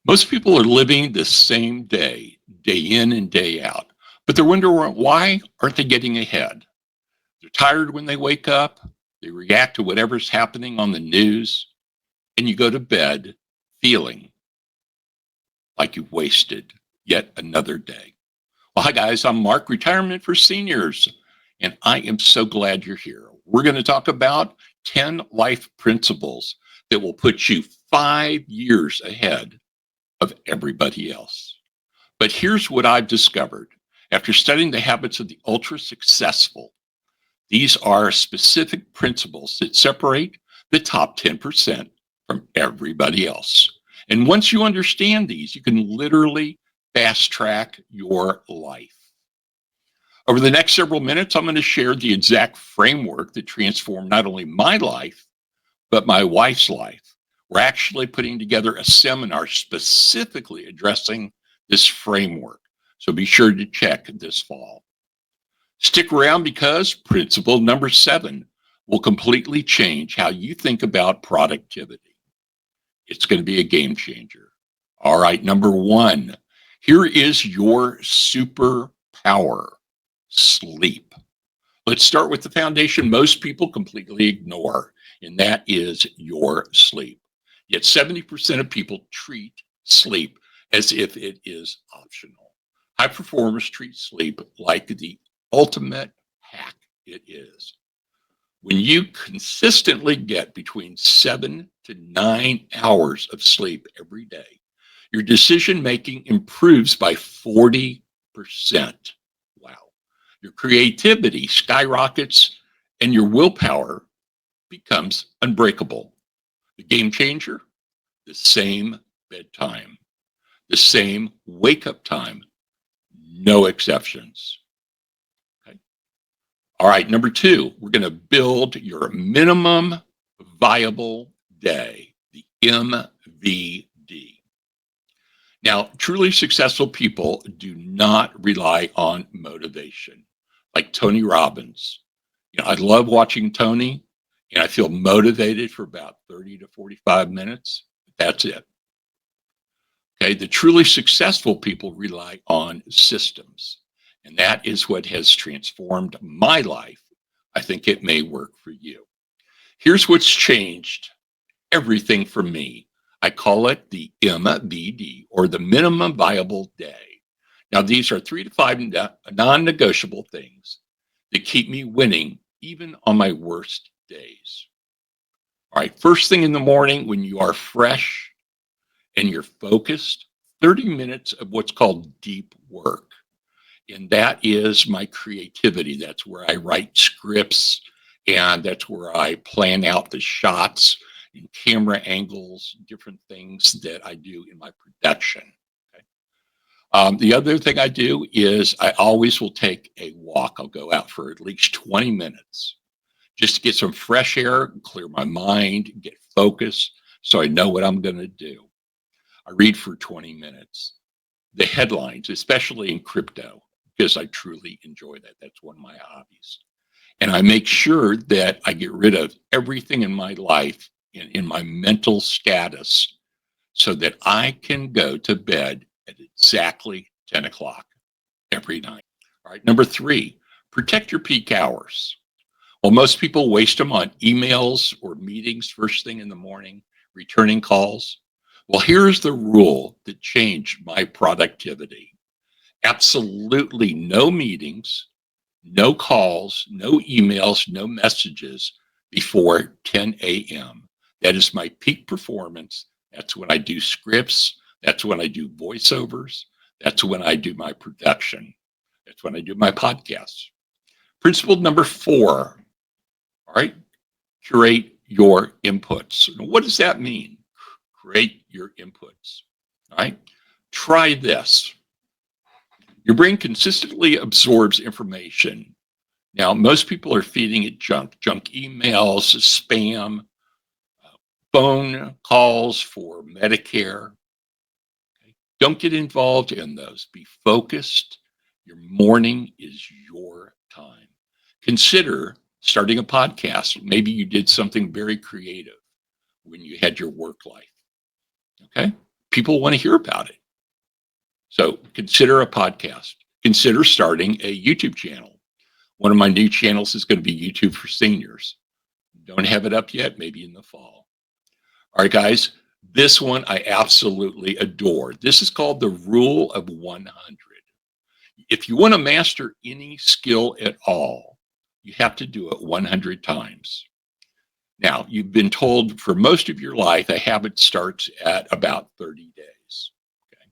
Most people are living the same day in and day out, but they're wondering why aren't they getting ahead? They're tired when they wake up, they react to whatever's happening on the news, and you go to bed feeling like you've wasted yet another day. Well, hi guys, I'm Mark, Retirement for Seniors, and I am so glad you're here. We're going to talk about 10 life principles that will put you 5 years ahead of everybody else. But here's what I've discovered after studying the habits of the ultra successful. These are specific principles that separate the top 10% from everybody else. And once you understand these, you can literally fast track your life. Over the next several minutes, I'm going to share the exact framework that transformed not only my life, but my wife's life. We're actually putting together a seminar specifically addressing this framework. So be sure to check this fall. Stick around because principle number 7 will completely change how you think about productivity. It's going to be a game changer. All right, number 1, here is your superpower: sleep. Let's start with the foundation most people completely ignore, and that is your sleep. Yet 70% of people treat sleep as if it is optional. High performers treat sleep like the ultimate hack it is. When you consistently get between 7 to 9 hours of sleep every day, your decision making improves by 40%. Wow. Your creativity skyrockets and your willpower becomes unbreakable. The game changer: the same bedtime, the same wake up time, no exceptions. Okay. All right, number 2, we're going to build your minimum viable day, the MVD. Now, truly successful people do not rely on motivation like Tony Robbins. I love watching Tony, and I feel motivated for about 30 to 45 minutes. That's it. Okay, the truly successful people rely on systems, and that is what has transformed my life. I think it may work for you. Here's what's changed everything for me. I call it the MVD, or the minimum viable day. Now, these are 3 to 5 non-negotiable things that keep me winning even on my worst days. All right, first thing in the morning when you are fresh and you're focused, 30 minutes of what's called deep work. And that is my creativity. That's where I write scripts, and that's where I plan out the shots and camera angles, different things that I do in my production. Okay. The other thing I do is I always will take a walk. I'll go out for at least 20 minutes just to get some fresh air, clear my mind, get focused so I know what I'm going to do. I read for 20 minutes. The headlines, especially in crypto, because I truly enjoy that. That's one of my hobbies. And I make sure that I get rid of everything in my life, in my mental status, so that I can go to bed at exactly 10 o'clock every night. All right, number 3, protect your peak hours. Well, most people waste them on emails or meetings first thing in the morning, returning calls. Well, here's the rule that changed my productivity: absolutely no meetings, no calls, no emails, no messages before 10 a.m. That is my peak performance. That's when I do scripts. That's when I do voiceovers. That's when I do my production. That's when I do my podcasts. Principle number 4, all right, curate your inputs. What does that mean? Create your inputs. All right, try this. Your brain consistently absorbs information. Now, most people are feeding it junk emails, spam, phone calls for Medicare. Okay? Don't get involved in those. Be focused. Your morning is your time. Consider starting a podcast. Maybe you did something very creative when you had your work life. Okay? People want to hear about it. So consider a podcast. Consider starting a YouTube channel. One of my new channels is going to be YouTube for Seniors. Don't have it up yet, maybe in the fall. All right, guys, this one I absolutely adore. This is called the Rule of 100. If you want to master any skill at all, you have to do it 100 times. Now, you've been told for most of your life, a habit starts at about 30 days. Okay?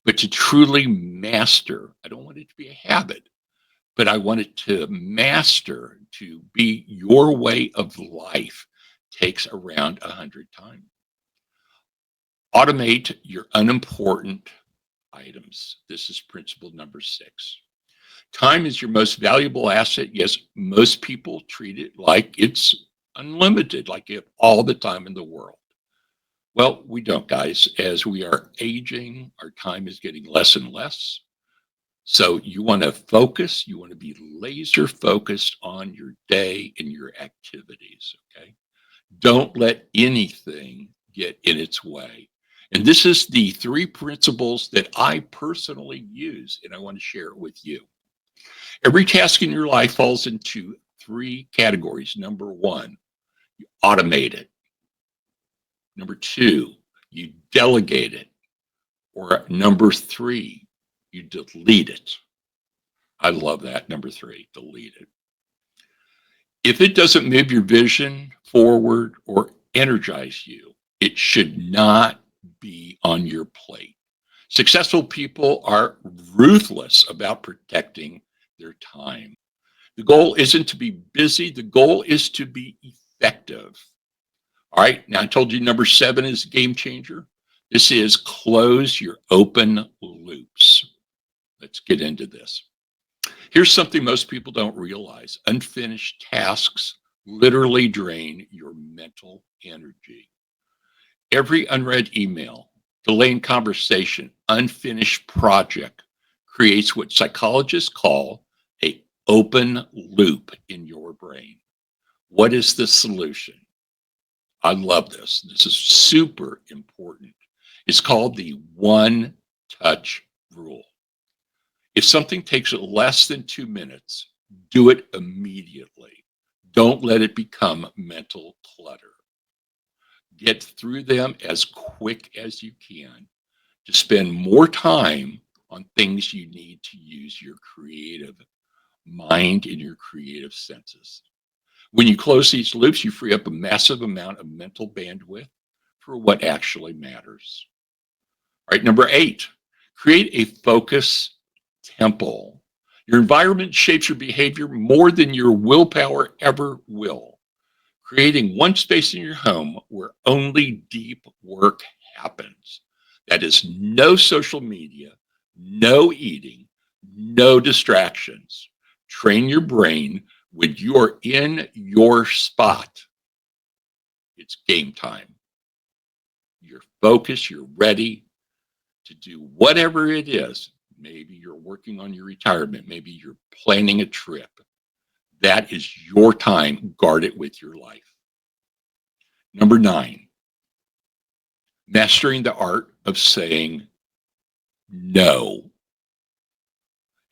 But to truly master, I don't want it to be a habit, but I want it to master, to be your way of life, takes around 100 times. Automate your unimportant items. This is principle number 6. Time is your most valuable asset. Yes, most people treat it like it's unlimited, like you have all the time in the world. Well, we don't, guys. As we are aging, our time is getting less and less. So you want to focus, you want to be laser focused on your day and your activities, okay? Don't let anything get in its way. And this is the 3 principles that I personally use, and I want to share it with you. Every task in your life falls into 3 categories. Number 1, you automate it. Number 2, you delegate it. Or number 3, you delete it. I love that, number 3, delete it. If it doesn't move your vision forward or energize you, it should not be on your plate. Successful people are ruthless about protecting their time. The goal isn't to be busy. The goal is to be effective. All right. Now I told you number 7 is a game changer. This is close your open loops. Let's get into this. Here's something most people don't realize. Unfinished tasks literally drain your mental energy. Every unread email, delaying conversation, unfinished project creates what psychologists call an open loop in your brain. What is the solution? I love this. This is super important. It's called the one touch rule. If something takes less than 2 minutes, do it immediately. Don't let it become mental clutter. Get through them as quick as you can to spend more time on things you need to use your creative mind and your creative senses. When you close these loops, you free up a massive amount of mental bandwidth for what actually matters. All right, number 8, create a focus temple. Your environment shapes your behavior more than your willpower ever will. Creating one space in your home where only deep work happens. That is no social media, no eating, no distractions. Train your brain when you're in your spot. It's game time. You're focused, you're ready to do whatever it is. Maybe you're working on your retirement. Maybe you're planning a trip. That is your time. Guard it with your life. Number 9, mastering the art of saying no.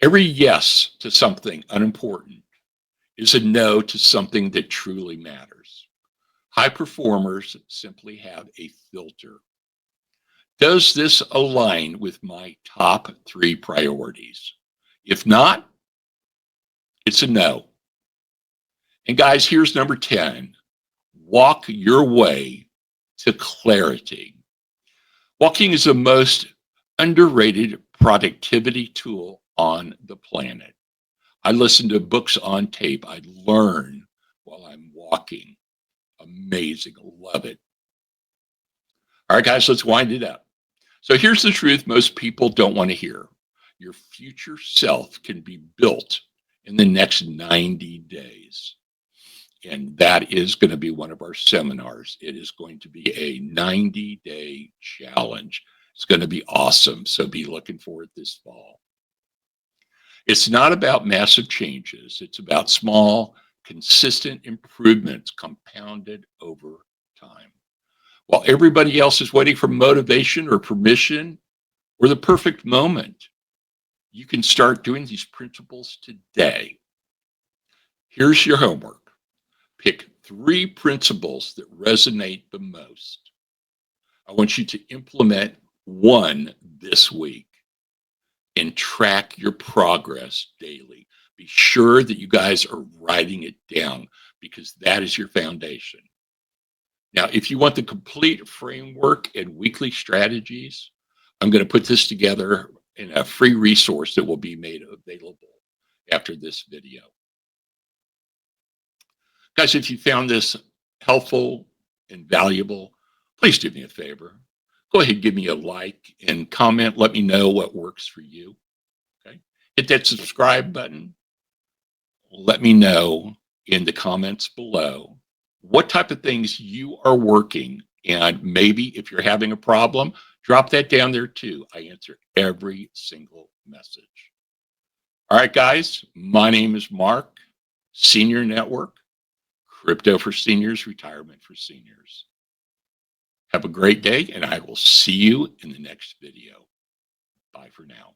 Every yes to something unimportant is a no to something that truly matters. High performers simply have a filter. Does this align with my top 3 priorities? If not, it's a no. And guys, here's number 10. Walk your way to clarity. Walking is the most underrated productivity tool on the planet. I listen to books on tape. I learn while I'm walking. Amazing. Love it. All right, guys, let's wind it up. So here's the truth most people don't want to hear. Your future self can be built in the next 90 days. And that is going to be one of our seminars. It is going to be a 90-day challenge. It's going to be awesome. So be looking for it this fall. It's not about massive changes. It's about small, consistent improvements compounded over time. while everybody else is waiting for motivation or permission or the perfect moment. You can start doing these principles today. Here's your homework. Pick 3 principles that resonate the most. I want you to implement one this week and track your progress daily. Be sure that you guys are writing it down because that is your foundation. Now, if you want the complete framework and weekly strategies, I'm going to put this together in a free resource that will be made available after this video. Guys, if you found this helpful and valuable, please do me a favor. Go ahead and give me a like and comment. Let me know what works for you. Okay. Hit that subscribe button. Let me know in the comments below what type of things you are working. And maybe if you're having a problem, drop that down there too. I answer every single message. All right, guys, my name is Mark, Senior Network, Crypto for Seniors, Retirement for Seniors. Have a great day, and I will see you in the next video. Bye for now.